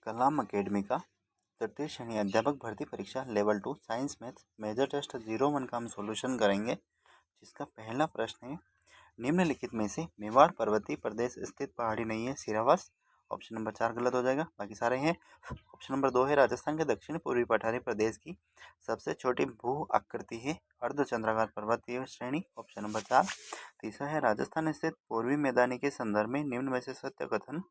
कलाम academy का तृतीय श्रेणी अध्यापक भर्ती परीक्षा level 2 science math major test 01 का हम सॉल्यूशन करेंगे। जिसका पहला प्रश्न है, निम्नलिखित में से मेवाड़ पर्वतीय प्रदेश स्थित पहाड़ी नहीं है सिरावास। ऑप्शन नंबर 4 गलत हो जाएगा, बाकी सारे हैं। ऑप्शन नंबर 2 है, राजस्थान के दक्षिण पूर्वी पठारी प्रदेश की सबसे छोटी भू आकृति है अर्धचंद्राकार पर्वतीय श्रेणी। Option number 4। तीसरा है, राजस्थान स्थित पूर्वी मैदानी के संदर्भ में निम्न में से सत्य कथन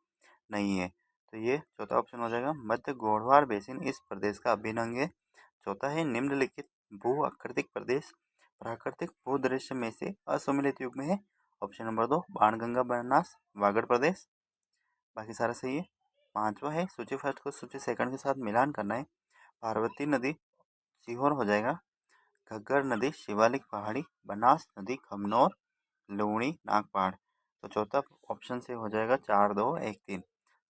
नहीं है। तो ये चौथा ऑप्शन हो जाएगा, मध्य गोढ़वार बेसिन इस प्रदेश का अभिन्न अंग है। चौथा है, निम्नलिखित भू आकृतिक प्रदेश प्राकृतिक भूदृश्य में से असम्मिलित युग में है। ऑप्शन नंबर 2 बाणगंगा बनास वागड़ प्रदेश, बाकी सारा सही है। पांचवा है, सूची फर्स्ट को सूची सेकंड के साथ मिलान करना है। पार्वती नदी सीहोर हो जाएगा, घग्गर नदी शिवालिक पहाड़ी, बनास नदी खमनोर, लूणी नागपाड़। तो चौथा ऑप्शन से हो जाएगा 4 2 1 3।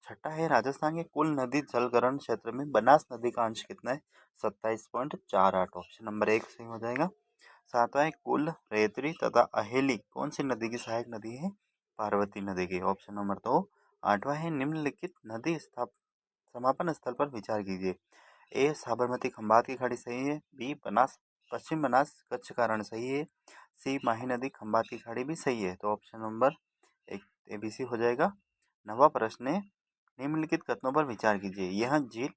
छठा है, राजस्थान के कुल नदी जलकरण क्षेत्र में बनास नदी का अंश कितना है 27.48। ऑप्शन नंबर 1 सही हो जाएगा। सातवां है, कुल रेतरी तथा अहेली कौन सी नदी की सहायक नदी है पार्वती नदी की। Option number 2। आठवां है, निम्नलिखित नदी समापन स्थल पर विचार कीजिए। ए साबरमती खंबात की खाड़ी सही है, बी बनास पश्चिम बनास कच्छ कारण सही है, सी माही नदी खंबात की खाड़ी भी सही है। तो ऑप्शन नंबर एक ABC हो जाएगा। नवा प्रश्न है, निम्नलिखित कथनों पर विचार कीजिए। यह झील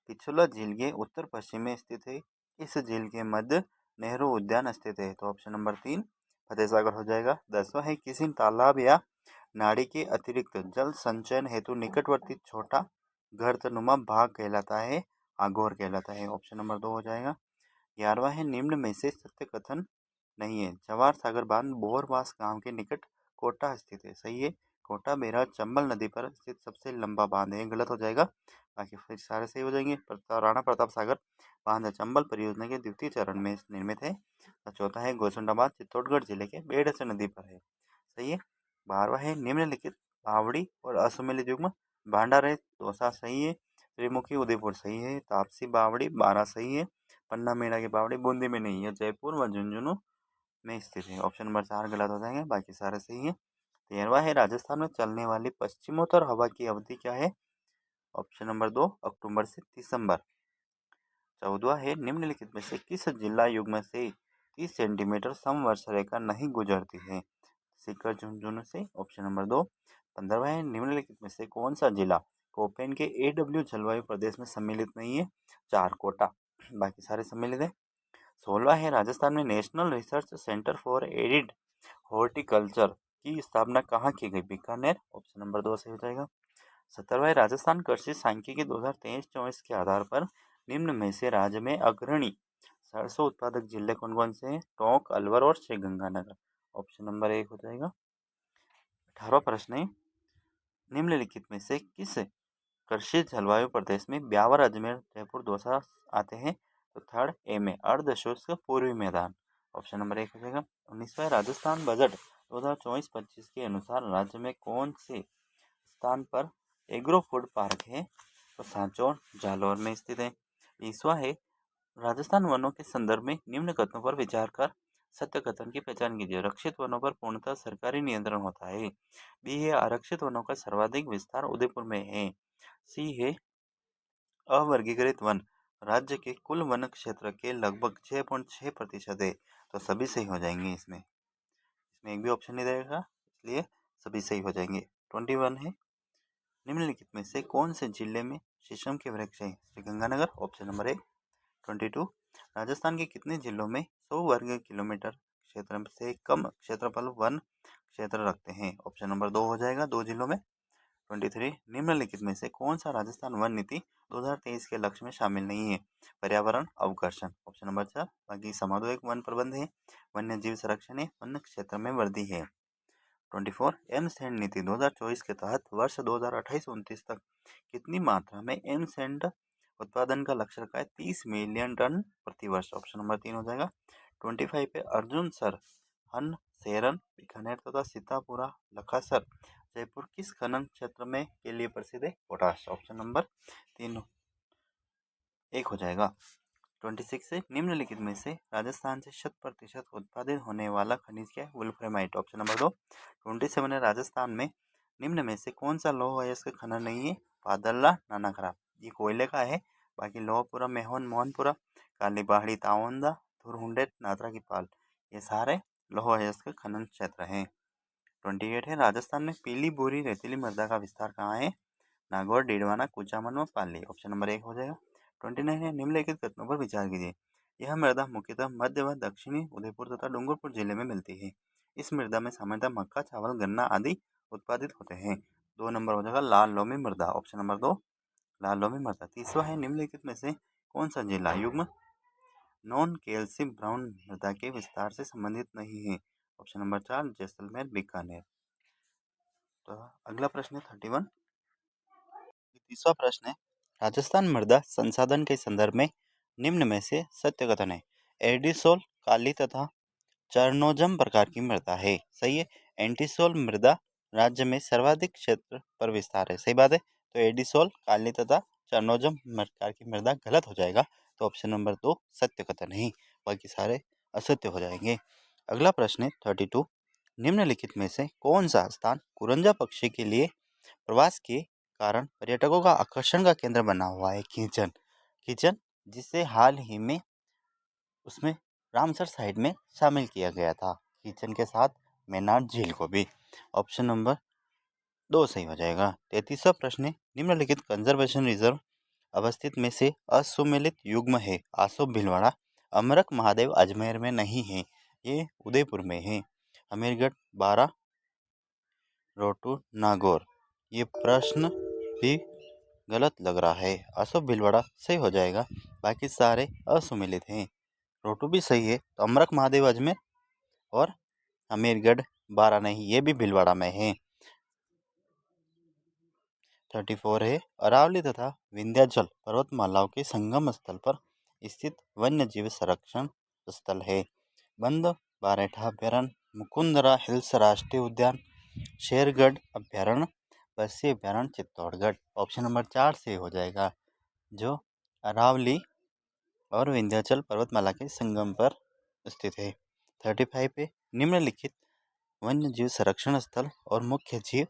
पिछोला झील के उत्तर पश्चिम में स्थित है। इस झील के मध्य नेहरू उद्यान स्थित है। तो ऑप्शन नंबर 3 फतेह सागर हो जाएगा। 10वां है, किसी तालाब या नाड़ी के अतिरिक्त जल संचयन हेतु निकटवर्ती छोटा गर्तनुमा भाग कहलाता है आगोर कहलाता है। ऑप्शन नंबर 2 हो जाएगा। 11वां है, निम्न में से सत्य कथन नहीं है। जवाहर सागर बांध बोरवास गांव के निकट कोटा स्थित है, सही है। कोटा बैराज चंबल नदी पर स्थित सबसे लंबा बांध है, गलत हो जाएगा, बाकी फिर सारे सही हो जाएंगे। राणा प्रताप सागर बांध चंबल परियोजना के द्वितीय चरण में निर्मित है। चौथा है, गोसुंडाबाद चित्तौड़गढ़ जिले के बेडस नदी पर है, सही है। 12वां है, निम्नलिखित बावड़ी और असम्मिलित युग्म भांडारे दौसा सही है, त्रिमुखी उदयपुर सही है, तापसी बावड़ी 12 सही है, पन्ना मेला की बावड़ी बूंदी में नहीं है, जयपुर व झुंझुनू में स्थित है। ऑप्शन नंबर 4 गलत हो जाएंगे, बाकी सारे सही है। 13वां है, राजस्थान में चलने वाली पश्चिमोत्तर हवा की अवधि क्या है। ऑप्शन नंबर 2 अक्टूबर से दिसंबर। 14वां है, निम्नलिखित में से किस जिला युग्म से 30 सेंटीमीटर समवर्ष रेखा नहीं गुजरती है। सीकर झुंझुनू से। Option number 2। 15वां है, निम्नलिखित में से कौन सा जिला कोपेन के AW जलवायु प्रदेश में सम्मिलित नहीं है। 4 कोटा, बाकी सारे सम्मिलित है। 16वां है, राजस्थान में national research centre for arid horticulture की स्थापना कहाँ की गई, बीकानेर। ऑप्शन नंबर 2 सही हो जाएगा। 17वां है, राजस्थान कृषि सांख्यिकी 2023-24 के आधार पर निम्न में से राज्य में अग्रणी सरसों उत्पादक जिले कौन कौन से हैं, टोंक, अलवर और श्रीगंगानगर। ऑप्शन नंबर 1 हो जाएगा। 18वां प्रश्न है, निम्नलिखित में से किस कृषि जलवायु प्रदेश में ब्यावर, अजमेर, जयपुर, दौसा आते हैं। तो थर्ड ए में अर्धशुष्क पूर्वी मैदान। ऑप्शन नंबर 1 हो जाएगा। 19वां, राजस्थान बजट 2024-25 के अनुसार राज्य में कौन से स्थान पर एग्रो फूड पार्क है। तो सांचौर जालौर में स्थित है। 20वां है, राजस्थान वनों के संदर्भ में निम्न कथनों पर विचार कर सत्य कथन की पहचान कीजिए। रक्षित वनों पर पूर्णतः सरकारी नियंत्रण होता है। बी है, आरक्षित वनों का सर्वाधिक विस्तार उदयपुर में है। सी है, अवर्गीकृत वन राज्य के कुल वन क्षेत्र के लगभग 6.6% है। तो सभी सही हो जाएंगे। इसमें एक भी ऑप्शन नहीं रहेगा, इसलिए सभी सही हो जाएंगे। 21 है, निम्नलिखित में से कौन से जिले में शीशम के वृक्ष है। श्रीगंगानगर। Option number 1। 22, राजस्थान के कितने जिलों में 100 वर्ग किलोमीटर क्षेत्र से कम क्षेत्रफल वन क्षेत्र रखते हैं। ऑप्शन नंबर 2 हो जाएगा, 2 जिलों में। 23, निम्नलिखित में से कौन सा राजस्थान वन नीति 2023 के लक्ष्य में शामिल नहीं है। पर्यावरण अवकर्षण। ऑप्शन नंबर 4, बाकी समावेश वन प्रबंध है, वन्य जीव संरक्षण है, वन क्षेत्र में वृद्धि है। 24, एम सैंड नीति 2024 के तहत वर्ष 2028-29 तक कितनी मात्रा में एम सैंड उत्पादन का लक्ष्य रखा है। 30 मिलियन टन प्रति वर्ष। ऑप्शन नंबर 3 हो जाएगा। 25 पे अर्जुन सर, हन, सेरन, बीकानेर तथा सीतापुरा लखासर जयपुर किस खनन क्षेत्र में के लिए प्रसिद्ध है। पोटाश। ऑप्शन नंबर 3 1 हो जाएगा। 26 से, निम्नलिखित में से राजस्थान से 100% उत्पादित होने वाला खनिज क्या है। वुल्फ्राइमाइट। Option number 2। 27 है, राजस्थान में निम्न में से कौन सा लौह अयस्क खनन नहीं है। पादल्ला, नानाखरा। ये कोयले का है। बाकी लोहपुरा, मोहनपुरा, काली पहाड़ी, तावंदा, धुरहुंडेट, नाथरा की पाल, ये सारे लौह अयस्क के खनन क्षेत्र हैं। 28 है, राजस्थान में पीली भूरी रेतीली मृदा का विस्तार कहाँ है? नागौर, डीडवाना, कुचामन व पाली। ऑप्शन नंबर 1 हो जाएगा। 29 है, निम्नलिखित कथनों पर विचार कीजिए। यह मृदा मुख्यतः मध्य व दक्षिणी उदयपुर तथा डूंगरपुर जिले में मिलती है। इस मृदा में सामान्यतः मक्का, चावल, गन्ना आदि उत्पादित होते हैं। 2 नंबर हो जाएगा लाल लोमी मृदा। ऑप्शन नंबर 2 लाल लोमी मृदा। तीसरा है, निम्नलिखित में से कौन सा जिला युग्म नॉन कैल्शियम ब्राउन मृदा के विस्तार से संबंधित नहीं है? Option number 4 Jaisalmer, Bikaner. तो अगला प्रश्न है 31। तीसरा प्रश्न है, राजस्थान मृदा संसाधन के संदर्भ में निम्न में से सत्य कथन है? एडिसोल काली तथा चरनोजम प्रकार की मृदा है। सही है। एंटीसोल मृदा राज्य में सर्वाधिक क्षेत्र पर विस्तार है। सही बात है। तो एडिसोल काली तथा चरनोजम प्रकार की मृदा गलत हो जाएगा। तो ऑप्शन नंबर 2 सत्य कथन है, बाकी सारे असत्य हो जाएंगे। अगला प्रश्न है 32। निम्नलिखित में से कौन सा स्थान कुरंजा पक्षी के लिए प्रवास के कारण पर्यटकों का आकर्षण का केंद्र बना हुआ है? खींचन। खींचन जिसे हाल ही में उसमें रामसर साइट में शामिल किया गया था, किचन के साथ मैनार झील को भी। ऑप्शन नंबर 2 सही हो जाएगा। 33वां प्रश्न है, निम्नलिखित कंजर्वेशन रिजर्व अवस्थित में से असुमेलित युग्म है? आसो भीलवाड़ा, अमरक महादेव अजमेर में नहीं है, ये उदयपुर में है। अमीरगढ़, बारा, रोटू, नागौर। ये प्रश्न भी गलत लग रहा है। आसो भीलवाड़ा सही हो जाएगा, बाकी सारे असुमेलित हैं। रोटू भी सही है। तो अमरक महादेव अजमेर और अमीरगढ़, बारा नहीं, ये भी भीलवाड़ा में है। 34 है, अरावली तथा विंध्याचल पर्वतमालाओं के संगम स्थल पर स्थित वन्य जीव संरक्षण स्थल है। बंद बारेठा अभ्यारण्य, मुकुंदरा हिल्स राष्ट्रीय उद्यान, शेरगढ़ अभ्यारण्य, पक्षी अभ्यारण्य चित्तौड़गढ़। ऑप्शन नंबर 4 से हो जाएगा, जो अरावली और विंध्याचल पर्वतमाला के संगम पर स्थित है। 35 पे, निम्नलिखित वन्य जीव संरक्षण स्थल और मुख्य जीव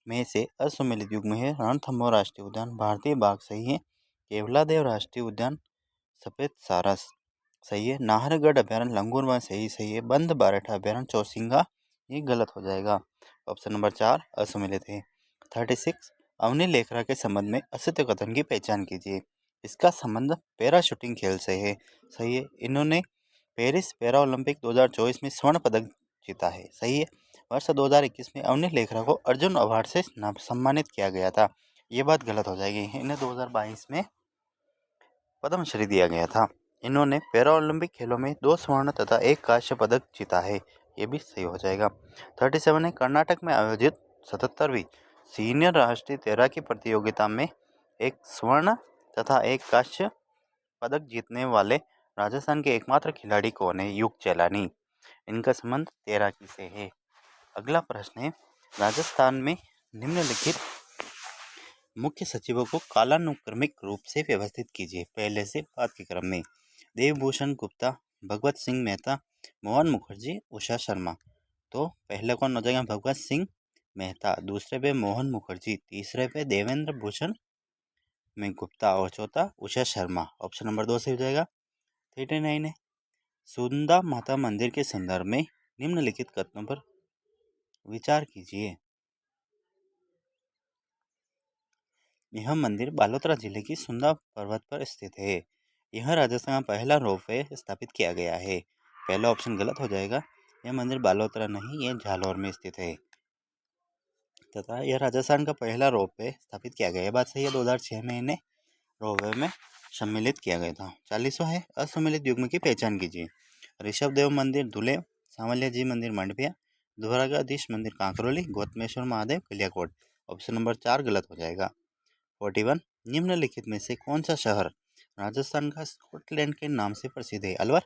में से असुमेलित युग्म है? रणथंभौर राष्ट्रीय उद्यान, भारतीय बाघ सही है, केवलादेव राष्ट्रीय उद्यान, सफेद सारस सही है, नाहरगढ़ अभ्यारण्य लंगूरवा सही है, बंद बारेठा अभ्यारण्य चौसिंगा ये गलत हो जाएगा। ऑप्शन नंबर 4 असुमेलित है। 36 अवनी लेखरा के संबंध में असत्य कथन की पहचान कीजिए। इसका संबंध पैराशूटिंग खेल से है। सही है। इन्होंने पेरिस पैरा ओलंपिक 2024 में स्वर्ण पदक जीता है। सही है। वर्ष 2021 में अवनी लेखरा को अर्जुन अवार्ड से सम्मानित किया गया था। ये बात गलत हो जाएगी। इन्हें 2022 में पद्मश्री दिया गया था। इन्होंने पैरा ओलंपिक खेलों में 2 स्वर्ण तथा 1 कांस्य पदक जीता है। ये भी सही हो जाएगा। 37 है, कर्नाटक में आयोजित 77वीं सीनियर राष्ट्रीय तैराकी प्रतियोगिता में 1 स्वर्ण तथा 1 कांस्य पदक जीतने वाले राजस्थान के एकमात्र खिलाड़ी कौन है? युग चैलानी। इनका संबंध तैराकी से है। अगला प्रश्न है, राजस्थान में निम्नलिखित मुख्य सचिवों को कालानुक्रमिक रूप से व्यवस्थित कीजिए, पहले से बाद के क्रम में। देवभूषण गुप्ता, भगवत सिंह मेहता, मोहन मुखर्जी, उषा शर्मा। तो पहले कौन हो जाएगा? भगवत सिंह मेहता, दूसरे पे मोहन मुखर्जी, तीसरे पे देवेंद्र भूषण में गुप्ता और चौथा उषा शर्मा। ऑप्शन नंबर 2 से हो जाएगा। 39 है, सुंदा माता मंदिर के संदर्भ में निम्नलिखित कथनों पर विचार कीजिए। यह मंदिर बालोतरा जिले की सुंदा पर्वत पर स्थित है। यह राजस्थान का पहला रोपवे स्थापित किया गया है। पहला ऑप्शन गलत हो जाएगा। यह मंदिर बालोतरा नहीं, यह जालौर में स्थित है तथा यह राजस्थान का पहला रोपवे स्थापित किया गया है। बात सही है। 2006 में इन्हें रोपवे में सम्मिलित किया गया था। 40वां है, असम्मिलित युग्म की पहचान कीजिए। ऋषभ देव मंदिर धुले, सांवलिया जी मंदिर मंडपिया, द्वारकाधीश मंदिर कांकरोली, गौतमेश्वर महादेव कलियाकोट। ऑप्शन नंबर 4 गलत हो जाएगा। 41 निम्नलिखित में से कौन सा शहर राजस्थान का स्कॉटलैंड के नाम से प्रसिद्ध है? अलवर।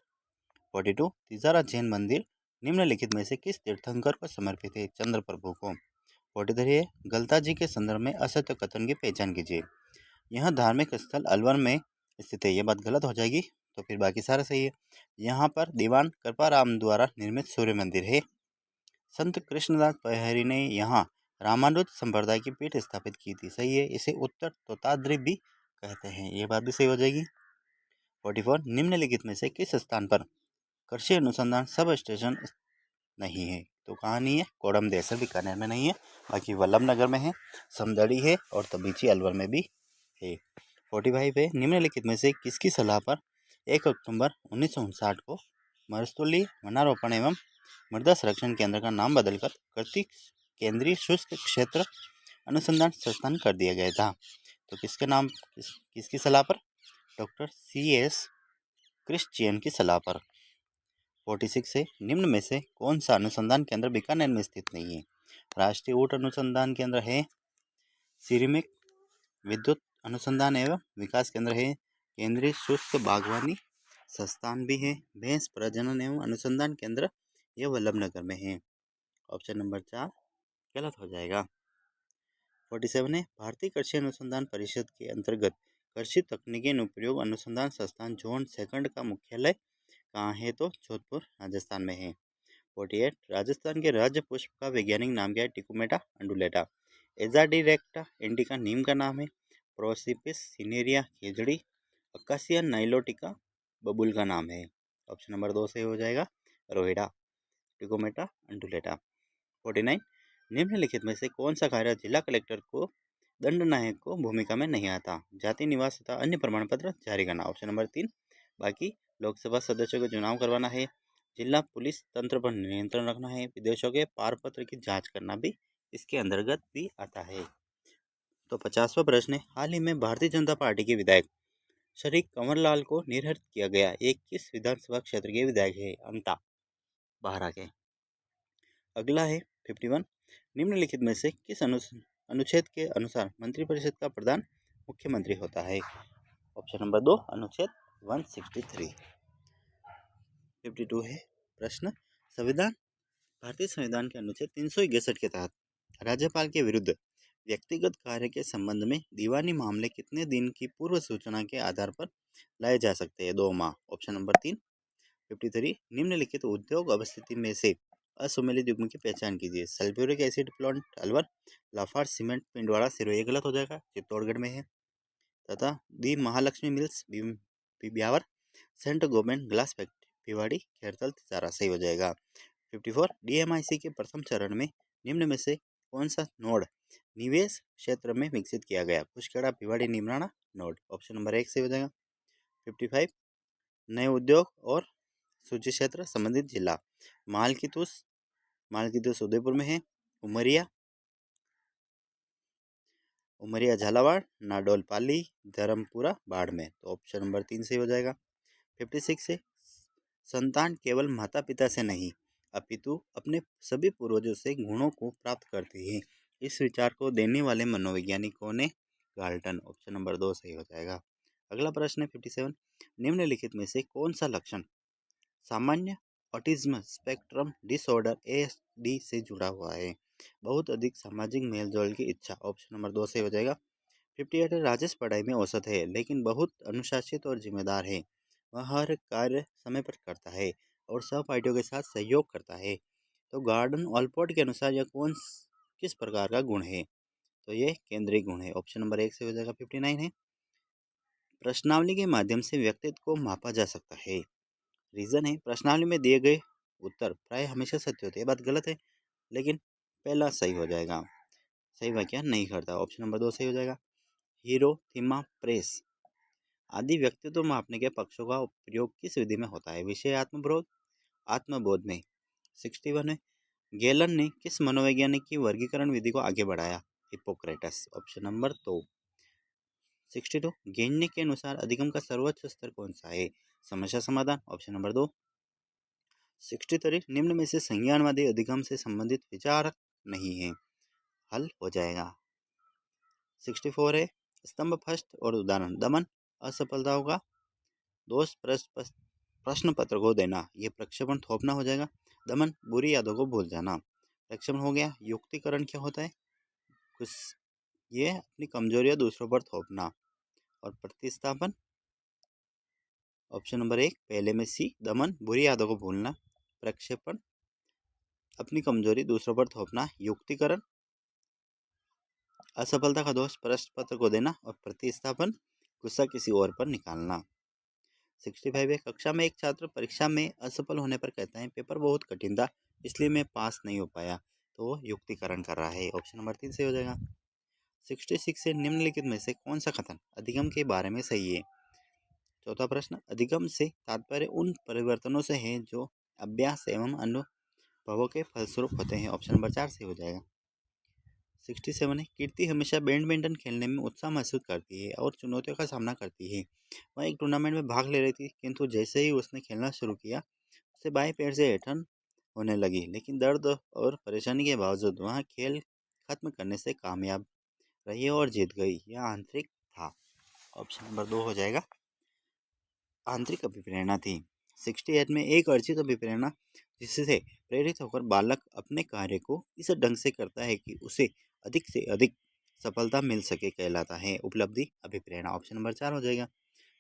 42 तिजारा जैन मंदिर निम्नलिखित में से किस तीर्थंकर को समर्पित है? चंद्र प्रभु को। 43 है, गलता जी के संदर्भ में असत्य कथन की पहचान कीजिए। यह धार्मिक स्थल अलवर में स्थित है। यह बात गलत हो जाएगी, तो फिर बाकी सारा सही है। यहाँ पर दीवान कृपाराम द्वारा निर्मित सूर्य मंदिर है। संत कृष्णदास पहरी ने यहाँ रामानुज संप्रदाय की पीठ स्थापित की थी। सही है। इसे उत्तर तोताद्री भी कहते हैं, ये बात भी सही हो जाएगी। 44 निम्नलिखित में से किस स्थान पर कृषि अनुसंधान सब स्टेशन नहीं है? तो कहाँ नहीं है? कोडम देसर बीकानेर में नहीं है, बाकी वल्लभनगर में है, समदड़ी है और तबीची अलवर में भी है। 45 है निम्नलिखित में से किसकी सलाह पर 1 अक्टूबर 1959 को मरुस्थलीय वनारोपण एवं मृदा संरक्षण केंद्र का नाम बदलकर कृषि केंद्रीय शुष्क क्षेत्र अनुसंधान संस्थान कर दिया गया था? तो किसकी सलाह पर? डॉक्टर CS क्रिश्चियन की सलाह पर। 46 है निम्न में से कौन सा अनुसंधान केंद्र बीकानेर में स्थित नहीं है? राष्ट्रीय ऊँट अनुसंधान केंद्र है, सिरेमिक विद्युत अनुसंधान एवं विकास केंद्र है, केंद्रीय शुष्क बागवानी संस्थान भी है, भैंस प्रजनन एवं अनुसंधान केंद्र यह वल्लभनगर में है। ऑप्शन नंबर 4 गलत हो जाएगा। 47 है भारतीय कृषि अनुसंधान परिषद के अंतर्गत कृषि तकनीकी अनुप्रयोग अनुसंधान संस्थान जोन सेकंड का मुख्यालय कहाँ है? तो जोधपुर राजस्थान में है। 48 राजस्थान के राज्य पुष्प का वैज्ञानिक नाम क्या है? टिकोमेटा अंडुलेटा। एजाडिरेक्टा इंडिका नीम का नाम है, प्रोसिपिस सिनेरिया खेजड़ी, अकासिया नाइलोटिका बबुल का नाम है। ऑप्शन नंबर 2 से हो जाएगा रोहिडा, टिकोमेटा अंडुलेटा। 49 निम्नलिखित में से कौन सा कार्य जिला कलेक्टर को दंडनायक को भूमिका में नहीं आता? जाति निवास तथा अन्य प्रमाण पत्र जारी करना। ऑप्शन नंबर 3 बाकी लोकसभा सदस्यों को चुनाव करवाना है, जिला पुलिस तंत्र पर नियंत्रण रखना है, विदेशों के पारपत्र की जांच करना भी इसके अंतर्गत भी आता है। तो 50वां प्रश्न है हाल ही में भारतीय जनता पार्टी के विधायक श्री कंवरलाल को निर्हरित किया गया एक किस विधानसभा क्षेत्र के विधायक है? अंता बाहरा के। अगला है 51 निम्नलिखित में से किस अनुच्छेद के अनुसार मंत्रिपरिषद का प्रधान मुख्यमंत्री होता है? ऑप्शन नंबर 2 अनुच्छेद 163। 52 है प्रश्न संविधान भारतीय संविधान के अनुच्छेद 361 के तहत राज्यपाल के विरुद्ध व्यक्तिगत कार्य के संबंध में दीवानी मामले कितने दिन की पूर्व सूचना के आधार पर लाए जा सकते हैं? 2 माह। Option number 3। 53 निम्नलिखित उद्योग अवस्थिति में से असुमेलित युग्म की पहचान कीजिए। Sulphuric acid plant Alwar, Lafarge cement Pindwara Sirohi, ये गलत हो जाएगा, चित्तौड़गढ़ में है। तथा the Mahalakshmi Mills Beawar, Saint Gobain glass factory Bhiwadi Khairthal Tijara, सही हो जाएगा। 54 DMIC के प्रथम चरण में निम्न में से कौन सा नोड निवेश क्षेत्र में विकसित किया गया? पुष्कड़ा Bhiwadi Neemrana node. Option number 1 से हो जाएगा। 55 नए उद्योग और सूची क्षेत्र संबंधित जिला मालकीतूस उदयपुर में है, उमरिया झालावाड़, नाडोल पाली, धर्मपुरा बाड़मेर। तो ऑप्शन नंबर 3 से हो जाएगा। 56 है संतान केवल माता पिता से नहीं अपितु अपने सभी पूर्वजों से गुणों को प्राप्त करते हैं, इस विचार को देने वाले मनोवैज्ञानिकों ने गाल्टन। ऑप्शन नंबर 2 सही हो जाएगा। अगला प्रश्न है 57 निम्नलिखित में से कौन सा लक्षण सामान्य ऑटिज्म स्पेक्ट्रम डिसऑर्डर ASD से जुड़ा हुआ है? बहुत अधिक सामाजिक मेलजोल की इच्छा। ऑप्शन नंबर 2 से हो जाएगा। 58 राजेश पढ़ाई में औसत है लेकिन बहुत अनुशासित और जिम्मेदार है, वह हर कार्य समय पर करता है और सहपाठियों के साथ सहयोग करता है। तो गार्डन ऑलपोर्ट के अनुसार यह किस प्रकार का गुण है? तो ये केंद्रीय गुण है। ऑप्शन नंबर 1 से हो जाएगा। 59 है प्रश्नावली के माध्यम से व्यक्तित्व को मापा जा सकता है। रीजन है प्रश्नावली में दिए गए उत्तर प्राय हमेशा सत्य होते हैं, बात गलत है, लेकिन पहला सही हो जाएगा, सही वाक्य नहीं करता। ऑप्शन नंबर 2 सही हो जाएगा। हीरो थीमा प्रेस आदि व्यक्तित्व मापने के पक्षों का प्रयोग किस विधि में होता है? विषय आत्मबोध में। 61 है गैलन ने किस मनोवैज्ञानिक की वर्गीकरण विधि को आगे बढ़ाया? हिप्पोक्रेटस। Option number 2। 62 गेन्ने के अनुसार अधिगम का सर्वोच्च स्तर कौन सा है? समस्या समाधान। Option number 2। 63 निम्न में से संज्ञानवादी अधिगम से संबंधित विचारक नहीं है, हल हो जाएगा। 64 है स्तंभ फर्स्ट और उदाहरण दमन असफलताओं का दोष प्रश्न पत्र को देना, ये प्रक्षेपण थोपना हो जाएगा। दमन बुरी यादों को भूल जाना, प्रक्षेपण हो गया। युक्तिकरण क्या होता है? कुछ ये अपनी कमजोरियां दूसरों पर थोपना। और प्रतिस्थापन ऑप्शन नंबर 1 पहले में सी दमन बुरी यादों को भूलना, प्रक्षेपण अपनी कमजोरी दूसरों पर थोपना, युक्तिकरण असफलता का दोष प्रश्न पत्र को देना और प्रतिस्थापन गुस्सा किसी और पर निकालना। 65 है, कक्षा में एक छात्र परीक्षा में असफल होने पर कहता है पेपर बहुत कठिन था इसलिए मैं पास नहीं हो पाया। तो वो युक्तिकरण कर रहा है। ऑप्शन नंबर 3 सही हो जाएगा। 66 से निम्नलिखित में से कौन सा कथन अधिगम के बारे में सही है। चौथा प्रश्न, अधिगम से तात्पर्य उन परिवर्तनों से है जो अभ्यास एवं अनुभवों के फलस्वरूप होते हैं। ऑप्शन नंबर 4 सही हो जाएगा। 67 है, कीर्ति हमेशा बैडमिंटन खेलने में उत्साह महसूस करती है और चुनौतियों का सामना करती है। वह एक टूर्नामेंट में भाग ले रही थी किंतु जैसे ही उसने खेलना शुरू किया उसे बाएं पैर से ऐंठन होने लगी, लेकिन दर्द और परेशानी के बावजूद वह खेल खत्म करने से कामयाब रही और जीत गई। यह आंतरिक था। ऑप्शन नंबर 2 हो जाएगा। आंतरिक अभिप्रेरणा थी। 68 में एक अर्जित अभिप्रेरणा जिससे प्रेरित होकर बालक अपने कार्य को इस ढंग से करता है कि उसे अधिक से अधिक सफलता मिल सके कहलाता है उपलब्धि अभिप्रेरणा। ऑप्शन नंबर 4 हो जाएगा।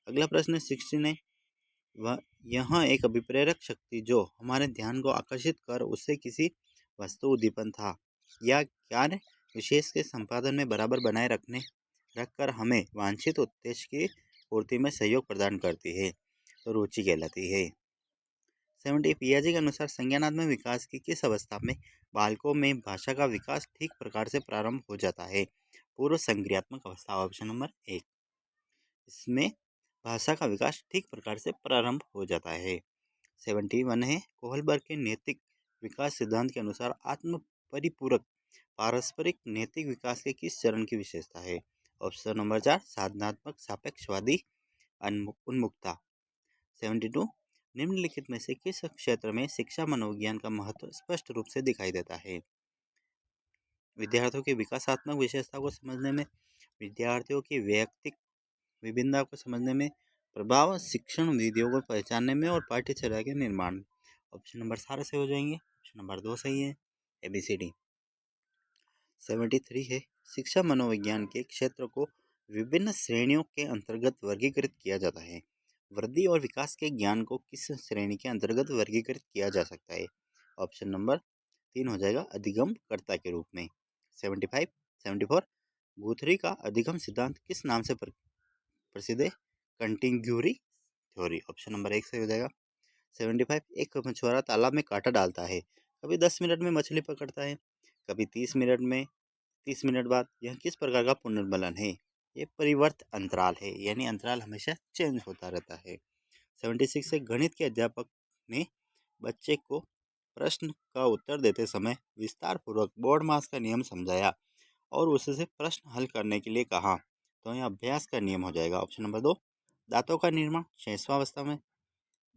अगला प्रश्न 16 है, वह यहाँ एक अभिप्रेरक शक्ति जो हमारे ध्यान को आकर्षित कर उससे किसी वस्तु उद्दीपन था या कार्य विशेष के संपादन में बराबर बनाए रखकर हमें वांछित उद्देश्य की पूर्ति में सहयोग प्रदान करती है, तो रुचि कहलाती है। 70 पियाजे के अनुसार संज्ञानात्मक विकास की किस अवस्था में बालकों में भाषा का विकास ठीक प्रकार से प्रारंभ हो जाता है। पूर्व संक्रियात्मक अवस्था। ऑप्शन नंबर 1, इसमें भाषा का विकास ठीक प्रकार से प्रारंभ हो जाता है। 71 है, कोहलबर्ग के नैतिक विकास सिद्धांत के अनुसार आत्म परिपूरक पारस्परिक नैतिक विकास के किस चरण की विशेषता है। Option number 4, साधनात्मक सापेक्षवादी उन्मुखता। 72, निम्नलिखित में से किस क्षेत्र में शिक्षा मनोविज्ञान का महत्व स्पष्ट रूप से दिखाई देता है। विद्यार्थियों की विकासात्मक विशेषता को समझने में, विद्यार्थियों की वैयक्तिक विभिन्नता को समझने में, प्रभाव शिक्षण विधियों को पहचानने में और पाठ्यचर्या के निर्माण में। ऑप्शन नंबर सारे से हो जाएंगे। ऑप्शन नंबर 2 सही है, ABCD। 73 है, शिक्षा मनोविज्ञान के क्षेत्र को विभिन्न श्रेणियों के अंतर्गत वर्गीकृत किया जाता है। वृद्धि और विकास के ज्ञान को किस श्रेणी के अंतर्गत वर्गीकृत किया जा सकता है। ऑप्शन नंबर 3 हो जाएगा, अधिगम कर्ता के रूप में। 75 74, गुथरी का अधिगम सिद्धांत किस नाम से प्रसिद्ध है। कंटिन्यूरी थ्योरी। ऑप्शन नंबर 1 सही हो जाएगा। 75, एक मछुआरा तालाब में कांटा डालता है, कभी 10 मिनट में मछली पकड़ता है, कभी 30 मिनट बाद। यह किस प्रकार का पुनर्बलन है। ये परिवर्त अंतराल है, यानी अंतराल हमेशा चेंज होता रहता है। 76 से गणित के अध्यापक ने बच्चे को प्रश्न का उत्तर देते समय विस्तार पूर्वक बोर्ड मास का नियम समझाया और उससे प्रश्न हल करने के लिए कहा, तो यह अभ्यास का नियम हो जाएगा। ऑप्शन नंबर 2, दांतों का निर्माण शैशवावस्था में,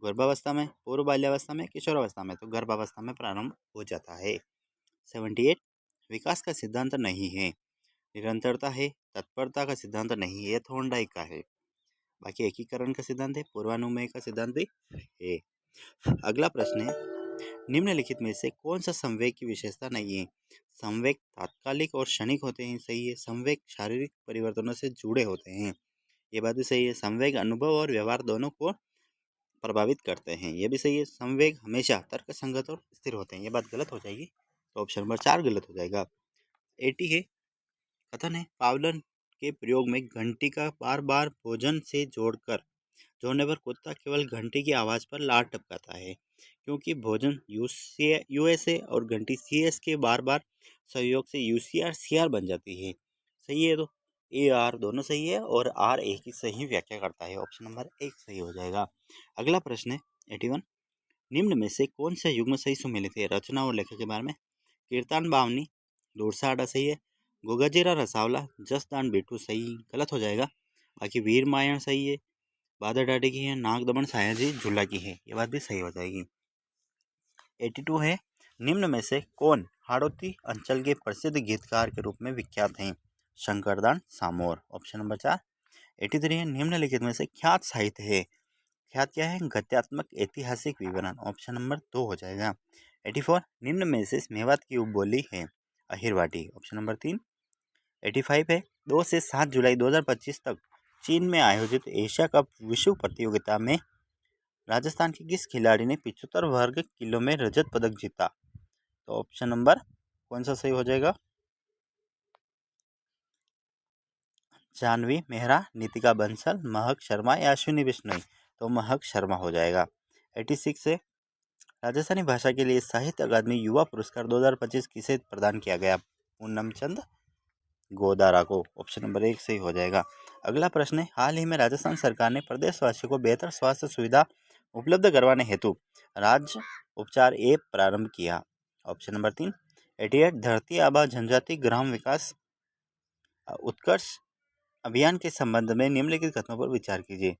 गर्भावस्था में, पूर्व बाल्यावस्था में, किशोरावस्था में, तो गर्भावस्था में प्रारंभ हो जाता है। 78, विकास का सिद्धांत नहीं है, निरंतरता है, तत्परता का सिद्धांत नहीं है, यह थॉर्नडाइक का है। बाकी एकीकरण का सिद्धांत है, पूर्वानुमेय का सिद्धांत भी है। अगला प्रश्न है, निम्नलिखित में से कौन सा संवेग की विशेषता नहीं है। संवेग तात्कालिक और क्षणिक होते हैं, सही है। संवेग शारीरिक परिवर्तनों से जुड़े होते हैं, ये बात भी सही है। संवेग अनुभव और व्यवहार दोनों को प्रभावित करते हैं, ये भी सही है। संवेग हमेशा तर्क संगत और स्थिर होते हैं, ये बात गलत हो जाएगी, तो ऑप्शन नंबर 4 गलत हो जाएगा। 80 है, कथन है, पावलन के प्रयोग में घंटी का बार बार भोजन से जोड़ने पर कुत्ता केवल घंटी की आवाज़ पर लार टपकाता है, क्योंकि भोजन USA और घंटी CS के बार बार सहयोग से UCR CR बन जाती है, सही है। तो AR दोनों सही है और R एक ही सही व्याख्या करता है। ऑप्शन नंबर 1 सही हो जाएगा। अगला प्रश्न है 81, निम्न में से कौन सा युग्म सही सुमेलित है। रचना और लेखक के बारे में, कीर्तन बावनी दूरसाडा सही है, गोगाजीरा रसावला जसदान बेटू सही गलत हो जाएगा। बाकी वीर मायण सही है, बादर डाडी की है, नाग दमन सायाजी झूला की है, ये बात भी सही हो जाएगी। 82 है, निम्न में से कौन हाड़ौती अंचल के प्रसिद्ध गीतकार के रूप में विख्यात हैं। शंकरदान सामोर। Option number 4। 83 है, निम्नलिखित में से ख्यात साहित्य है। ख्यात क्या है, गद्यात्मक ऐतिहासिक विवरण। ऑप्शन नंबर 2 हो जाएगा। 84, निम्न में से मेवात की उपबोली है अहिरवाटी। Option number 3। 85 है, 2 से 7 जुलाई 2025 तक चीन में आयोजित एशिया कप विश्व प्रतियोगिता में राजस्थान के किस खिलाड़ी ने 75 वर्ग किलो में रजत पदक जीता। तो ऑप्शन नंबर कौन सा सही हो जाएगा, जानवी मेहरा, नीतिका बंसल, महक शर्मा या अश्विनी बिश्नोई? तो महक शर्मा हो जाएगा। 86 से राजस्थानी भाषा के लिए साहित्य अकादमी युवा पुरस्कार 2025 किसे प्रदान किया गया? पूनम चंद गोदारा को। ऑप्शन नंबर 1 सही हो जाएगा। अगला प्रश्न है, हाल ही में राजस्थान सरकार ने प्रदेशवासियों को बेहतर स्वास्थ्य सुविधा उपलब्ध करवाने हेतु राज्य उपचार ऐप प्रारंभ किया। ऑप्शन नंबर 3 88 धरती आबा जनजाति ग्राम विकास उत्कर्ष अभियान के संबंध में निम्नलिखित कथनों पर विचार कीजिए।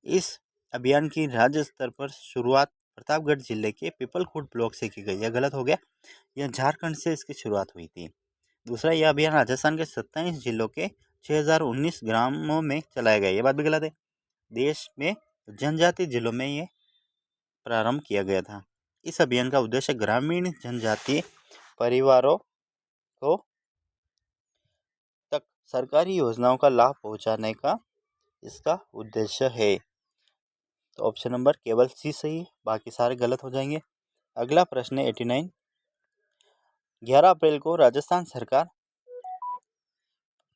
इस अभियान की राज्य स्तर पर शुरुआत प्रतापगढ़ जिले के पीपलखुट ब्लॉक से की गई। यह गलत हो गया, यह झारखंड से इसकी शुरुआत हुई थी। दूसरा, यह अभियान राजस्थान के 27 जिलों के 6019 ग्रामों में चलाया गया। ये बात भी गलत है। देश में जनजातीय जिलों में ये प्रारंभ किया गया था। इस अभियान का उद्देश्य ग्रामीण जनजातीय परिवारों को तक सरकारी योजनाओं का लाभ पहुंचाने का इसका उद्देश्य है। तो ऑप्शन नंबर केवल सी सही है, बाकी सारे गलत हो जाएंगे। अगला प्रश्न है 89। 11 अप्रैल को राजस्थान सरकार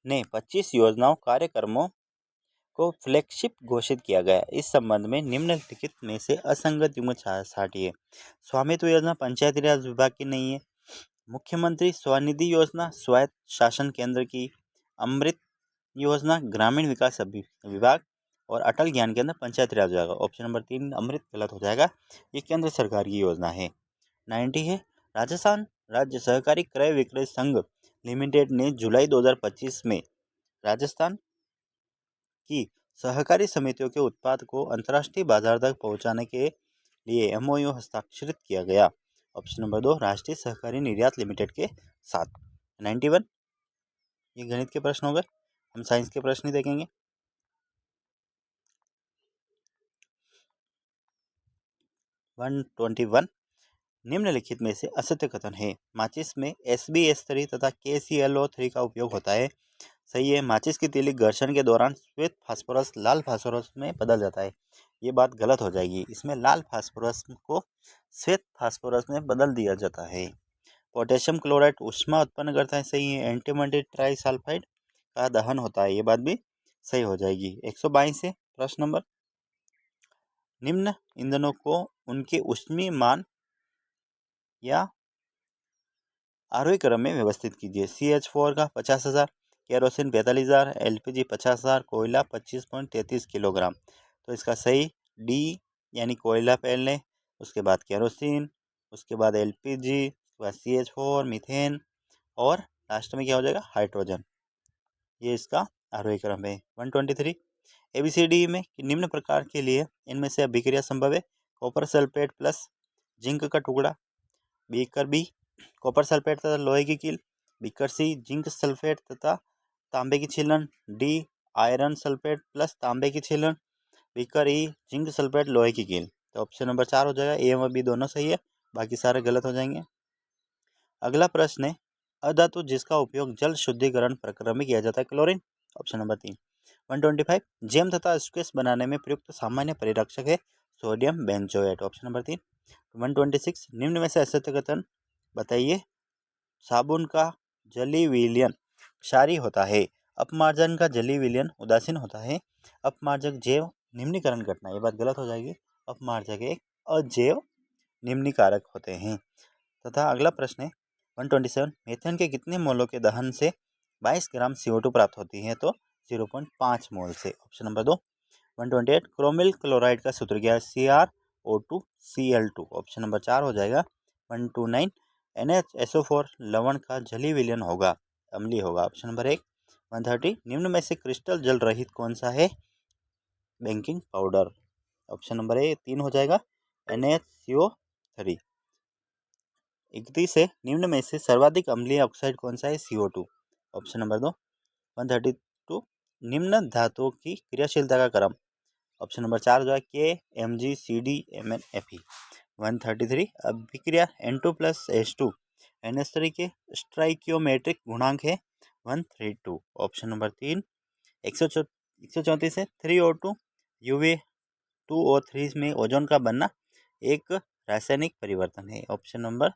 ने 25 योजनाओं कार्यक्रमों को फ्लैगशिप घोषित किया गया। इस संबंध में निम्नलिखित में से असंगत युग्म छांटिए। स्वामित्व योजना पंचायती राज विभाग की नहीं है। मुख्यमंत्री स्वनिधि योजना स्वायत्त शासन केंद्र की। अमृत योजना ग्रामीण विकास विभाग और अटल ज्ञान केंद्र पंचायती राज विभाग। ऑप्शन नंबर 3 अमृत गलत हो जाएगा, ये केंद्र सरकार की योजना है। 90 है, राजस्थान राज्य सहकारी क्रय विक्रय संघ लिमिटेड ने जुलाई 2025 में राजस्थान की सहकारी समितियों के उत्पाद को अंतर्राष्ट्रीय बाजार तक पहुंचाने के लिए एमओयू हस्ताक्षरित किया गया। ऑप्शन नंबर 2 राष्ट्रीय सहकारी निर्यात लिमिटेड के साथ। 91 ये गणित के प्रश्न हो गए, हम साइंस के प्रश्न ही देखेंगे। 121 निम्नलिखित में से असत्य कथन है। माचिस में SbS3 तथा KClO3 का उपयोग होता है। सही है, माचिस की तीली घर्षण के दौरान श्वेत फास्फोरस लाल फास्फोरस में बदल जाता है। ये बात गलत हो जाएगी, इसमें लाल फास्फोरस को श्वेत फास्फोरस में बदल दिया जाता है। पोटेशियम क्लोराइड ऊष्मा उत्पन्न करता है। सही है, एंटीमनी ट्राइसल्फाइड का दहन होता है। ये बात भी सही हो जाएगी। 122 है प्रश्न नंबर, निम्न ईंधनों को उनके ऊष्मीय मान या आरोही क्रम में व्यवस्थित कीजिए। CH4 का 50,000, केरोसिन 45,000, LPG 50,000, कोयला 25.33 किलोग्राम। तो इसका सही डी यानी कोयला पहले, उसके बाद केरोसिन, उसके बाद LPG, उसके बाद CH4 मीथेन और लास्ट में क्या हो जाएगा हाइड्रोजन। ये इसका आरोही क्रम है। 123 ABCD में निम्न प्रकार के लिए इनमें से अभिक्रिया संभव है। कॉपर सल्फेट प्लस जिंक का टुकड़ा, बीकर बी कॉपर सल्फेट तथा लोहे की कील, बीकर सी जिंक सल्फेट तथा तांबे की छीलन, डी आयरन सल्फेट प्लस तांबे की छीलन, बीकर ई जिंक सल्फेट लोहे की कील। तो ऑप्शन नंबर 4 हो जाएगा। ए और बी दोनों सही है, बाकी सारे गलत हो जाएंगे। अगला प्रश्न है, अधातु जिसका उपयोग जल शुद्धिकरण प्रक्रिया में किया जाता है, क्लोरीन। Option number 3। 125 जैम तथा स्क्वेश बनाने में प्रयुक्त सामान्य परिरक्षक है सोडियम बेंजोएट। Option number 3। 126 निम्न में से असत्य कथन बताइए। साबुन का जली विलयन क्षारीय होता है, अपमार्जन का जली विलयन उदासीन होता है, अपमार्जक जैव निम्नीकरण घटना। ये बात गलत हो जाएगी, अपमार्जक एक अजैव निम्नीकारक होते हैं। तथा अगला प्रश्न है 127 मेथेन के कितने मोलों के दहन से 22 ग्राम CO2 प्राप्त होती है? तो 0.5 मोल से। Option number 2। 128 क्रोमिल क्लोराइड का सूत्र क्या है? CrO2Cl2। ऑप्शन नंबर 4 हो जाएगा। 129 NaSO4 लवण का जलीय विलयन होगा, अम्लीय होगा। Option number 1। 130 निम्न में से क्रिस्टल जल रहित कौन सा है? Baking powder. ऑप्शन नंबर 3 हो जाएगा NaCO3। 31 से निम्न में से सर्वाधिक अम्लीय ऑक्साइड कौन सा है? CO2। Option number 2। 132 निम्न धातुओं की क्रियाशीलता का क्रम। ऑप्शन नंबर 4 जो है KMgCdMnFe। 133 अभिक्रिया N2+H2 NH3 के स्टाइकियोमेट्रिक गुणांक है 132। Option number 3। 134 है 3O2 UV2O3 में ओजोन का बनना एक रासायनिक परिवर्तन है। ऑप्शन नंबर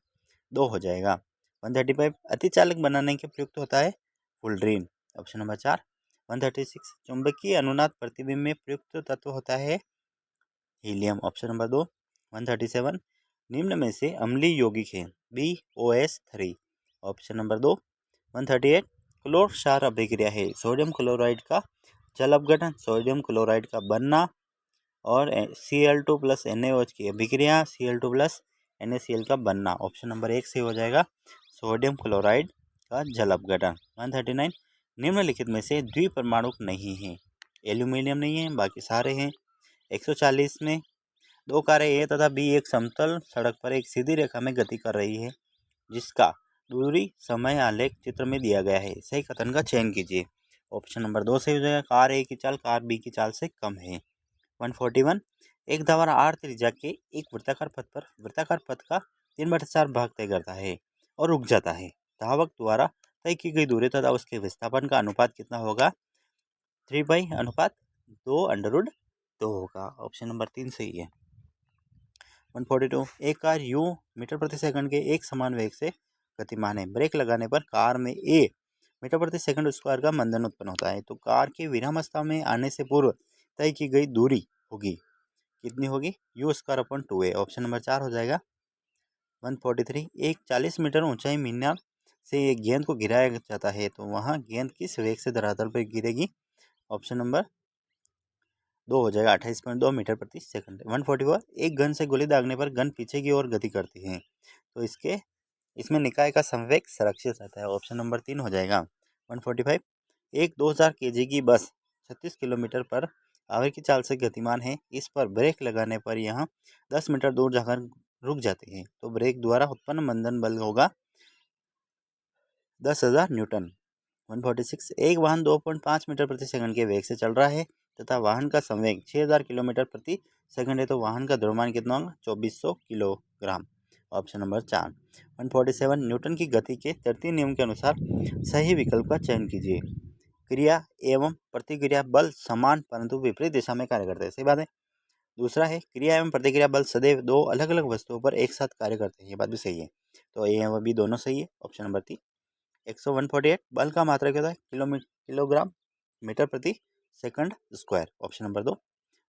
2 हो जाएगा। 135 अतिचालक बनाने के प्रयुक्त होता है फुलड्रीन। Option number 4। 136 चुंबकीय अनुनाद प्रतिबिंब में प्रयुक्त तत्व होता है हीलियम। Option number 2। 137 निम्न में से अम्लीय यौगिक है BOS3। Option number 2। 138 क्लोर क्षार अभिक्रिया है सोडियम क्लोराइड का जल अपघटन, सोडियम क्लोराइड का बनना और Cl2 प्लस NaOH की अभिक्रिया Cl2 प्लस NaCl का बनना। ऑप्शन नंबर 1 से हो जाएगा सोडियम क्लोराइड का जल अपघटन। 139 निम्नलिखित में से द्विपरमाणुक नहीं है, एल्यूमिनियम नहीं है, बाकी सारे हैं। 140 में दो कारें ए तथा बी एक समतल सड़क पर एक सीधी रेखा में गति कर रही है जिसका दूरी समय आलेख चित्र में दिया गया है, सही कथन का चयन कीजिए। ऑप्शन नंबर 2 सही हो जाएगा, कार ए की चाल कार बी की चाल से कम है। 141 एक धारा आर त्रिज्या के एक वृत्ताकार पथ पर वृत्ताकार पथ का 3/4 भाग तय करता है और रुक जाता है। धावक द्वारा तय की गई दूरी तथा उसके विस्थापन का अनुपात कितना होगा? 3/2 होगा। ऑप्शन नंबर 3 सही है। 142 एक कार U मीटर प्रति सेकंड के एक समान वेग से गतिमान है। ब्रेक लगाने पर कार में A मीटर प्रति सेकंड स्क्वायर का मंदन उत्पन्न होता है। तो कार के विरामावस्था में आने से पूर्व तय की गई दूरी होगी, कितनी होगी? U²/2a। ऑप्शन नंबर 4 हो जाएगा। 143 एक 40 मीटर ऊंचाई मीनार से एक गेंद को गिराया जाता है तो वहाँ गेंद किस वेग से धरातल पर गिरेगी? ऑप्शन नंबर 2 हो जाएगा 28.2 मीटर प्रति सेकंड। 144 एक गन से गोली दागने पर गन पीछे की ओर गति करती है तो इसमें निकाय का संवेग संरक्षित रहता है। ऑप्शन नंबर 3 हो जाएगा। 145 एक 2000 kg की बस 36 किलोमीटर पर आवर की चाल से गतिमान है। इस पर ब्रेक लगाने पर यह 10 मीटर दूर जाकर रुक जाती है तो ब्रेक द्वारा उत्पन्न मंदन बल होगा 10,000 न्यूटन। 146 एक वाहन 2.5 मीटर प्रति सेकंड के वेग से चल रहा है तथा वाहन का संवेग 6000 किलोमीटर प्रति सेकंड है तो वाहन का द्रव्यमान कितना होगा? 2400 किलोग्राम। Option number 4। 147 न्यूटन की गति के तृतीय नियम के अनुसार सही विकल्प का चयन कीजिए। क्रिया एवं प्रतिक्रिया बल समान परंतु विपरीत दिशा में कार्य करते हैं, सही बात है। दूसरा है क्रिया एवं प्रतिक्रिया बल सदैव दो अलग अलग वस्तुओं पर एक साथ कार्य करते हैं, ये बात भी सही है। तो ए एवं बी दोनों सही है। Option number 3। 148 बल का मात्रक क्या होता है? किलोग्राम मीटर प्रति सेकंड स्क्वायर। Option number 2।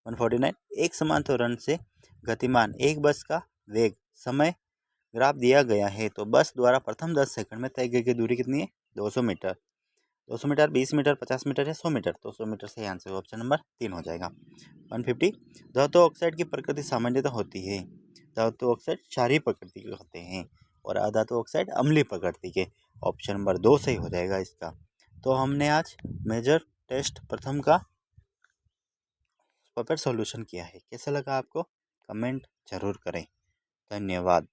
149 एक समान त्वरण से गतिमान एक बस का वेग समय ग्राफ दिया गया है तो बस द्वारा प्रथम 10 सेकंड में तय की गई दूरी कितनी है? 200 मीटर। 200 मीटर, 20 मीटर, 50 मीटर या 100 मीटर? तो 100 मीटर सही आंसर। ऑप्शन नंबर 3 हो जाएगा। 150 धातु ऑक्साइड की प्रकृति सामान्यतः होती है। धातु ऑक्साइड क्षारीय प्रकृति के होते हैं और अधातु ऑक्साइड अम्लीय प्रकृति के। ऑप्शन नंबर 2 सही हो जाएगा इसका। तो हमने आज मेजर टेस्ट प्रथम का पेपर सॉल्यूशन किया है। कैसा लगा आपको? कमेंट जरूर करें। धन्यवाद।